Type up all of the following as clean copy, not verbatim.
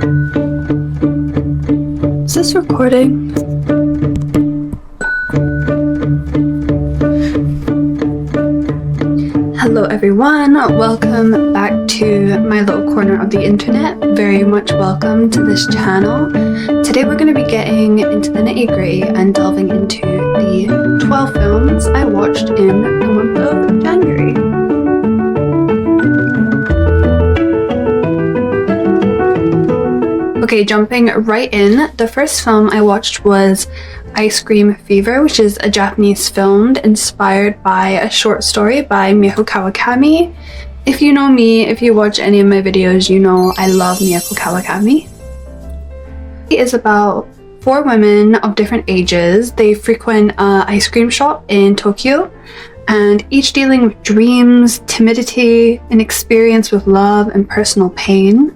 Is this recording? Hello everyone, welcome back to my little corner of the internet. Very much welcome to this channel. Today we're going to be getting into the nitty-gritty and delving into the 12 films I watched in the month of January. Okay, jumping right in, the first film I watched was Ice Cream Fever, which is a Japanese film inspired by a short story by Miyako Kawakami. If you know me, if you watch any of my videos, you know I love Miyako Kawakami. It is about 4 women of different ages. They frequent an ice cream shop in Tokyo, and each dealing with dreams, timidity, an experience with love and personal pain.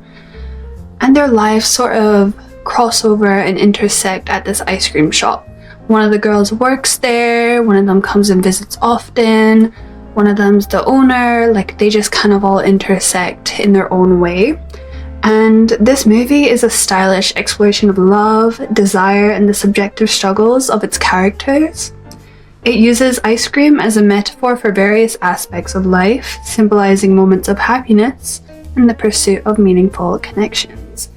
And their lives sort of cross over and intersect at this ice cream shop. One of the girls works there, one of them comes and visits often, one of them's the owner, like they just kind of all intersect in their own way. And this movie is a stylish exploration of love, desire, and the subjective struggles of its characters. It uses ice cream as a metaphor for various aspects of life, symbolizing moments of happiness and the pursuit of meaningful connections.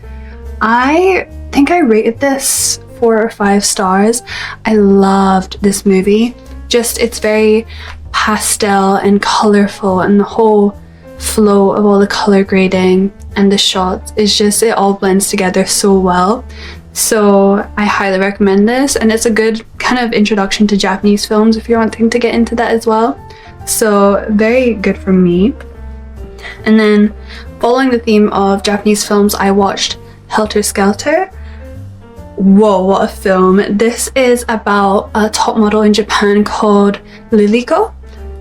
I think I rated this 4 or 5 stars. I loved this movie. Just, it's very pastel and colorful, and the whole flow of all the color grading and the shots is just, it all blends together so well. So I highly recommend this, and it's a good kind of introduction to Japanese films if you're wanting to get into that as well. So very good for me. And then following the theme of Japanese films, I watched Helter Skelter. Whoa, what a film. This is about a top model in Japan called Liliko,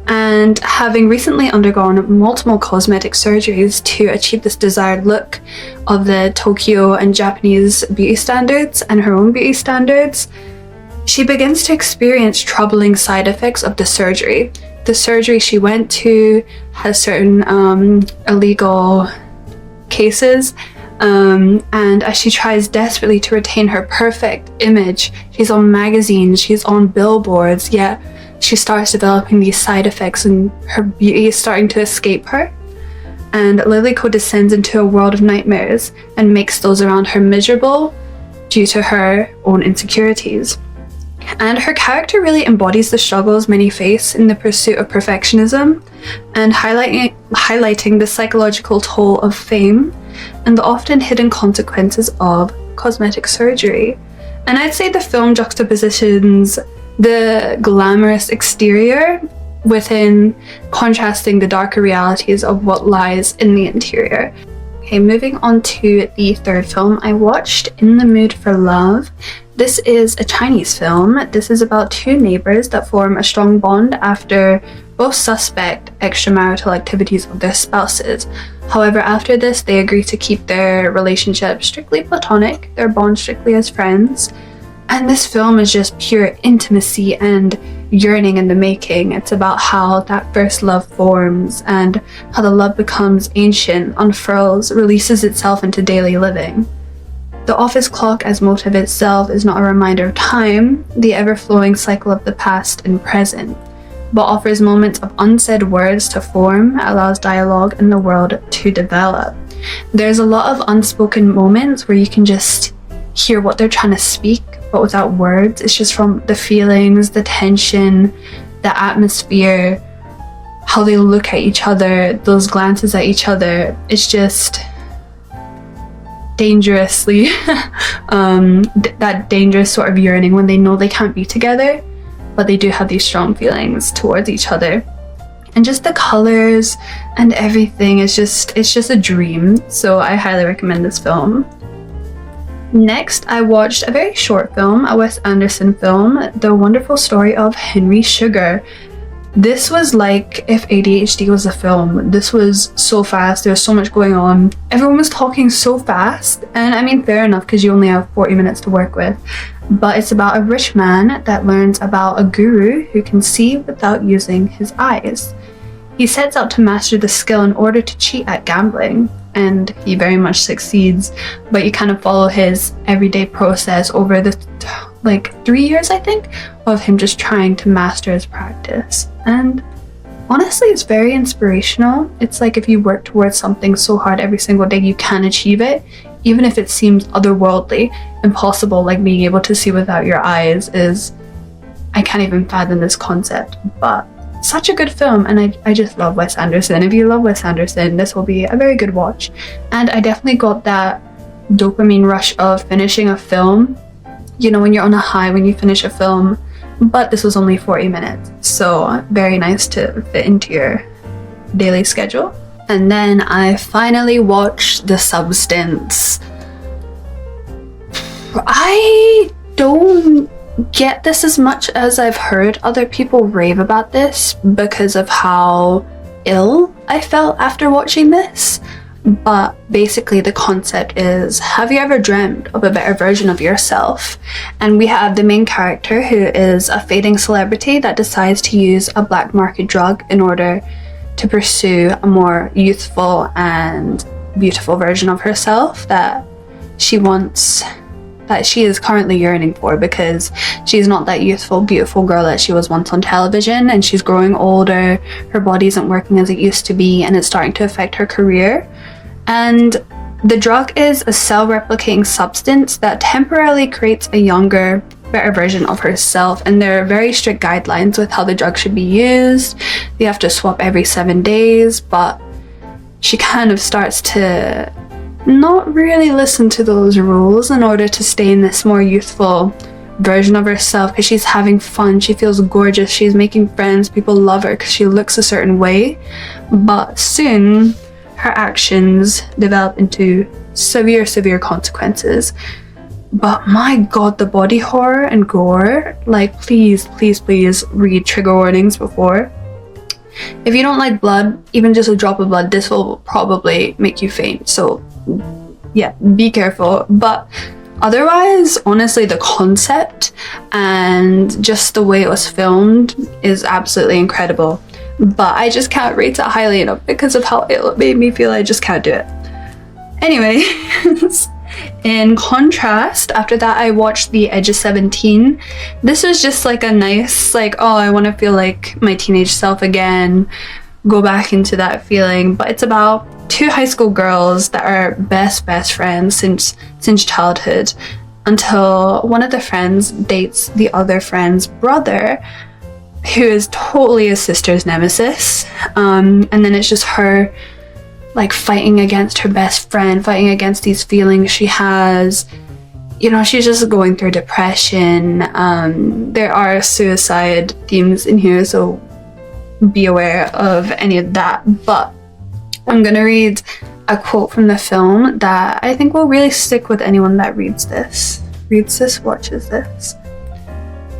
and having recently undergone multiple cosmetic surgeries to achieve this desired look of the Tokyo and Japanese beauty standards and her own beauty standards, she begins to experience troubling side effects of the surgery. The surgery she went to has certain illegal cases, and as she tries desperately to retain her perfect image, she's on magazines, she's on billboards, yet she starts developing these side effects and her beauty is starting to escape her. And Liliko descends into a world of nightmares and makes those around her miserable due to her own insecurities. And her character really embodies the struggles many face in the pursuit of perfectionism, and highlighting the psychological toll of fame and the often hidden consequences of cosmetic surgery. And I'd say the film juxtapositions the glamorous exterior within contrasting the darker realities of what lies in the interior. Okay, moving on to the third film I watched, In the Mood for Love. This is a Chinese film. This is about 2 neighbors that form a strong bond after both suspect extramarital activities of their spouses. However, after this, they agree to keep their relationship strictly platonic, their bond strictly as friends. And this film is just pure intimacy and yearning in the making. It's about how that first love forms and how the love becomes ancient, unfurls, releases itself into daily living. The office clock as motive itself is not a reminder of time, the ever-flowing cycle of the past and present, but offers moments of unsaid words to form, allows dialogue in the world to develop. There's a lot of unspoken moments where you can just hear what they're trying to speak, but without words. It's just from the feelings, the tension, the atmosphere, how they look at each other, those glances at each other. It's just dangerously that dangerous sort of yearning when they know they can't be together, but they do have these strong feelings towards each other. And just the colors and everything is just, it's just a dream. So I highly recommend this film. Next, I watched a very short film, a Wes Anderson film, The Wonderful Story of Henry Sugar. This was like if ADHD was a film. This was so fast, there was so much going on. Everyone was talking so fast, and I mean, fair enough because you only have 40 minutes to work with. But it's about a rich man that learns about a guru who can see without using his eyes. He sets out to master the skill in order to cheat at gambling, and he very much succeeds, but you kind of follow his everyday process over the 3 years, I think, of him just trying to master his practice. And honestly, it's very inspirational. It's like if you work towards something so hard every single day, you can achieve it, even if it seems otherworldly, impossible, like being able to see without your eyes is, I can't even fathom this concept, but such a good film. And I just love Wes Anderson. If you love Wes Anderson, this will be a very good watch. And I definitely got that dopamine rush of finishing a film, you know, when you're on a high when you finish a film, but this was only 40 minutes, so very nice to fit into your daily schedule. And then I finally watched The Substance. I don't get this as much as I've heard other people rave about this because of how ill I felt after watching this. But basically the concept is, have you ever dreamt of a better version of yourself? And we have the main character who is a fading celebrity that decides to use a black market drug in order to pursue a more youthful and beautiful version of herself that she is currently yearning for, because she's not that youthful, beautiful girl that she was once on television, and she's growing older, her body isn't working as it used to be, and it's starting to affect her career. And the drug is a cell-replicating substance that temporarily creates a younger, better version of herself, and there are very strict guidelines with how the drug should be used. You have to swap every 7 days, but she kind of starts to not really listen to those rules in order to stay in this more youthful version of herself, because she's having fun, she feels gorgeous, she's making friends, people love her because she looks a certain way. But soon her actions develop into severe consequences. But my god, the body horror and gore, like please read trigger warnings before. If you don't like blood, even just a drop of blood, this will probably make you faint, so yeah, be careful. But otherwise, honestly, the concept and just the way it was filmed is absolutely incredible. But I just can't rate it highly enough because of how it made me feel. I just can't do it. Anyway, in contrast, after that I watched The Edge of 17. This was just like a nice, like, oh, I want to feel like my teenage self again, go back into that feeling. But it's about two high school girls that are best friends since childhood, until one of the friends dates the other friend's brother, who is totally his sister's nemesis. And then it's just her like fighting against her best friend, fighting against these feelings she has. You know, she's just going through depression. There are suicide themes in here, so be aware of any of that. But I'm gonna read a quote from the film that I think will really stick with anyone that reads this, watches this.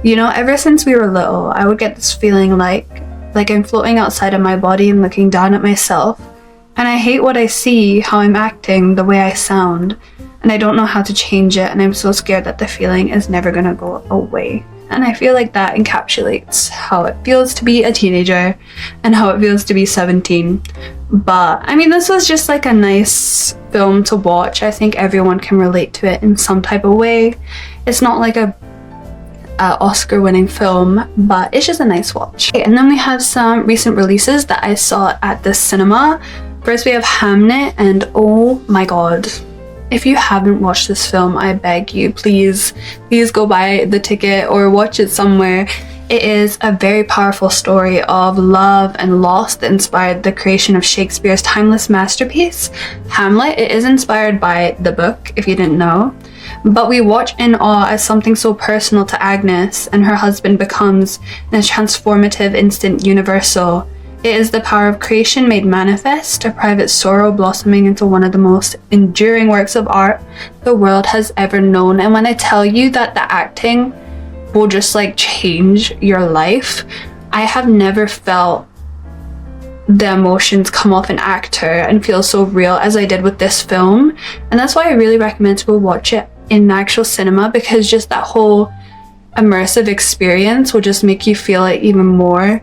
You know, ever since we were little, I would get this feeling like I'm floating outside of my body and looking down at myself. And I hate what I see, how I'm acting, the way I sound. And I don't know how to change it, and I'm so scared that the feeling is never gonna go away. And I feel like that encapsulates how it feels to be a teenager and how it feels to be 17. But I mean, this was just like a nice film to watch. I think everyone can relate to it in some type of way. It's not like a Oscar-winning film, but it's just a nice watch. Okay, and then we have some recent releases that I saw at the cinema. First we have Hamnet, and oh my god. If you haven't watched this film, I beg you, please go buy the ticket or watch it somewhere. It is a very powerful story of love and loss that inspired the creation of Shakespeare's timeless masterpiece, Hamlet. It is inspired by the book, if you didn't know. But we watch in awe as something so personal to Agnes and her husband becomes this transformative instant universal. It is the power of creation made manifest, a private sorrow blossoming into one of the most enduring works of art the world has ever known. And when I tell you that the acting will just like change your life, I have never felt the emotions come off an actor and feel so real as I did with this film. And that's why I really recommend people watch it in actual cinema, because just that whole immersive experience will just make you feel it even more.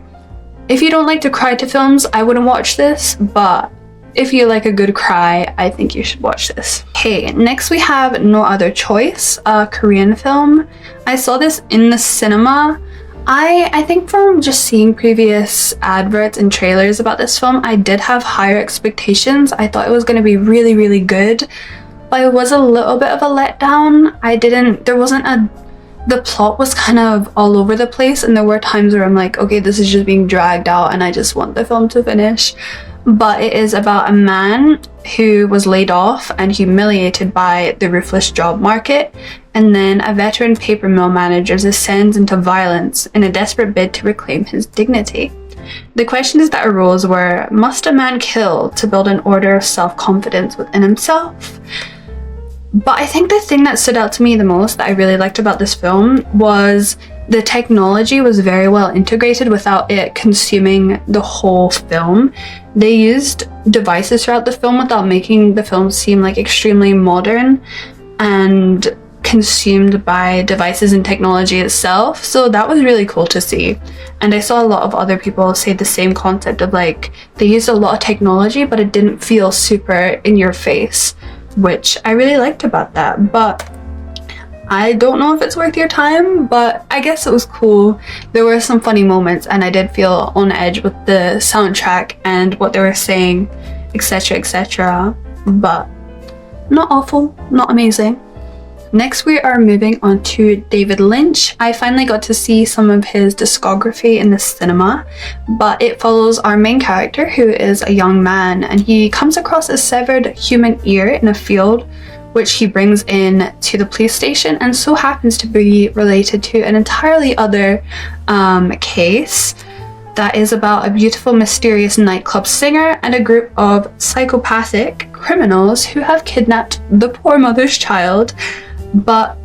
If you don't like to cry to films, I wouldn't watch this, but if you like a good cry, I think you should watch this. Okay, next we have No Other Choice, a Korean film. I saw this in the cinema. I think from just seeing previous adverts and trailers about this film, I did have higher expectations. I thought it was going to be really, really good, but it was a little bit of a letdown. The plot was kind of all over the place, and there were times where I'm like, okay, this is just being dragged out and I just want the film to finish. But it is about a man who was laid off and humiliated by the ruthless job market, and then a veteran paper mill manager descends into violence in a desperate bid to reclaim his dignity. The questions that arose were, must a man kill to build an order of self-confidence within himself? But I think the thing that stood out to me the most that I really liked about this film was the technology was very well integrated without it consuming the whole film. They used devices throughout the film without making the film seem like extremely modern and consumed by devices and technology itself. So that was really cool to see. And I saw a lot of other people say the same concept of like, they used a lot of technology, but it didn't feel super in your face, which I really liked about that. But I don't know if it's worth your time, but I guess it was cool. There were some funny moments and I did feel on edge with the soundtrack and what they were saying, etc, etc. But not awful, not amazing. Next we are moving on to David Lynch. I finally got to see some of his discography in the cinema, but it follows our main character who is a young man, and he comes across a severed human ear in a field which he brings in to the police station, and so happens to be related to an entirely other case that is about a beautiful, mysterious nightclub singer and a group of psychopathic criminals who have kidnapped the poor mother's child. But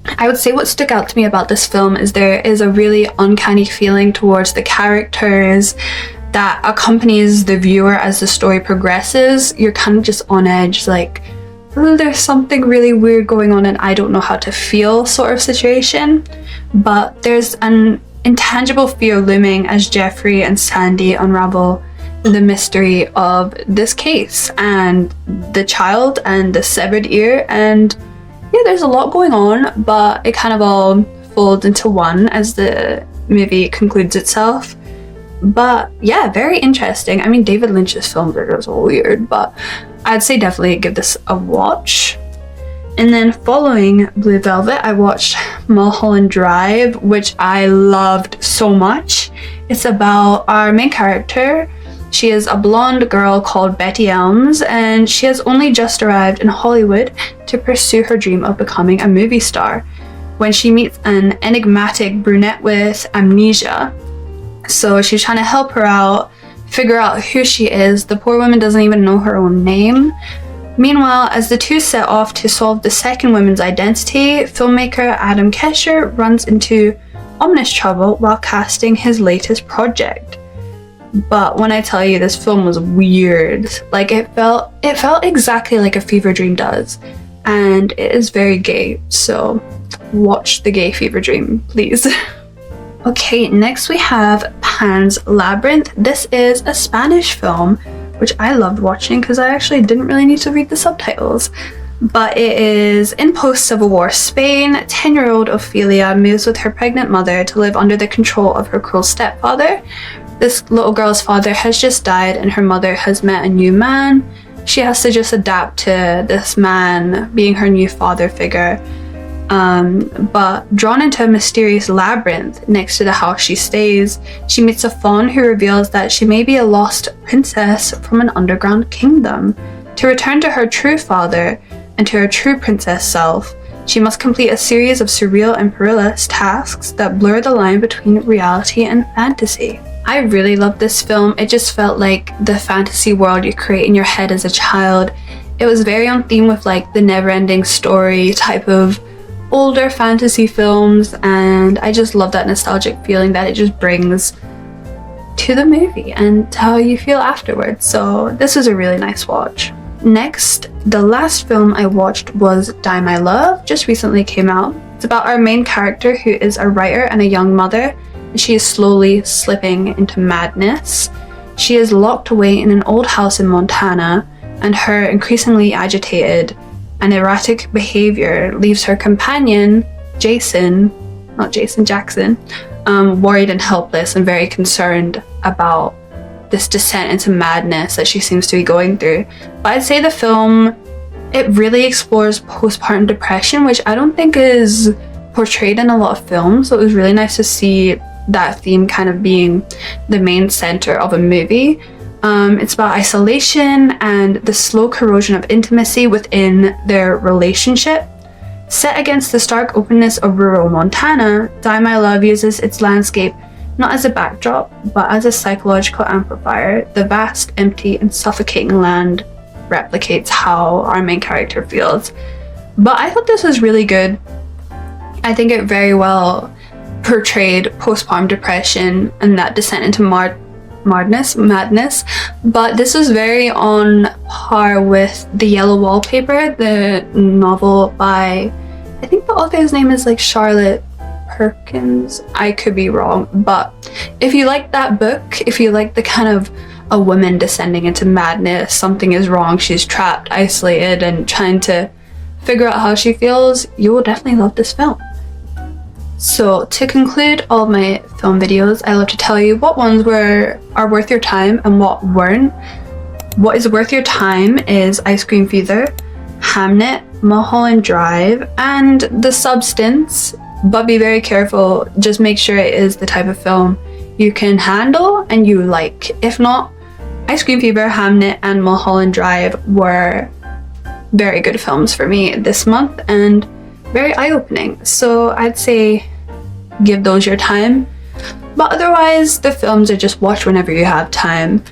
I would say what stuck out to me about this film is there is a really uncanny feeling towards the characters that accompanies the viewer as the story progresses. You're kind of just on edge, like, oh, there's something really weird going on and I don't know how to feel sort of situation. But there's an intangible fear looming as Jeffrey and Sandy unravel the mystery of this case and the child and the severed ear. And yeah, there's a lot going on, but it kind of all folds into one as the movie concludes itself. But yeah, very interesting. I mean, David Lynch's films are just weird, but I'd say definitely give this a watch. And then following Blue Velvet, I watched Mulholland Drive, which I loved so much. It's about our main character. She is a blonde girl called Betty Elms, and she has only just arrived in Hollywood to pursue her dream of becoming a movie star when she meets an enigmatic brunette with amnesia. So she's trying to help her out, figure out who she is. The poor woman doesn't even know her own name. Meanwhile, as the two set off to solve the second woman's identity, filmmaker Adam Kesher runs into ominous trouble while casting his latest project. But when I tell you, this film was weird. Like, it felt exactly like a fever dream does, and it is very gay, so watch the gay fever dream, please. Okay, next we have Pan's Labyrinth. This is a Spanish film, which I loved watching because I actually didn't really need to read the subtitles. But it is in post-Civil War Spain. 10-year-old Ophelia moves with her pregnant mother to live under the control of her cruel stepfather. This little girl's father has just died and her mother has met a new man. She has to just adapt to this man being her new father figure. But drawn into a mysterious labyrinth next to the house she stays, she meets a faun who reveals that she may be a lost princess from an underground kingdom. To return to her true father and to her true princess self, she must complete a series of surreal and perilous tasks that blur the line between reality and fantasy. I really loved this film. It just felt like the fantasy world you create in your head as a child. It was very on theme with like the never-ending story type of older fantasy films, and I just love that nostalgic feeling that it just brings to the movie and how you feel afterwards. So this was a really nice watch. Next, the last film I watched was Die My Love, just recently came out. It's about our main character who is a writer and a young mother, she is slowly slipping into madness. She is locked away in an old house in Montana, and her increasingly agitated and erratic behavior leaves her companion, Jackson, worried and helpless and very concerned about this descent into madness that she seems to be going through. But I'd say the film, it really explores postpartum depression, which I don't think is portrayed in a lot of films. So it was really nice to see that theme kind of being the main center of a movie. It's about isolation and the slow corrosion of intimacy within their relationship. Set against the stark openness of rural Montana, Die My Love uses its landscape not as a backdrop, but as a psychological amplifier. The vast, empty, and suffocating land replicates how our main character feels. But I thought this was really good. I think it very well portrayed postpartum depression and that descent into madness. But this was very on par with The Yellow Wallpaper, the novel by, I think the author's name is like Charlotte Perkins. I could be wrong, but if you like that book, if you like the kind of a woman descending into madness, something is wrong, she's trapped, isolated, and trying to figure out how she feels, you will definitely love this film. So to conclude all of my film videos, I love to tell you what ones are worth your time and what weren't. What is worth your time is Ice Cream Fever, Hamnet, Mulholland Drive, and The Substance. But be very careful, just make sure it is the type of film you can handle and you like. If not, Ice Cream Fever, Hamnet, and Mulholland Drive were very good films for me this month and very eye-opening. So I'd say give those your time. But otherwise, the films are just watch whenever you have time.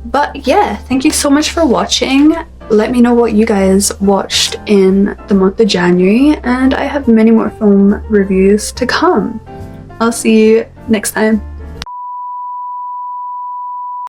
But yeah, thank you so much for watching. Let me know what you guys watched in the month of January, and I have many more film reviews to come. I'll see you next time.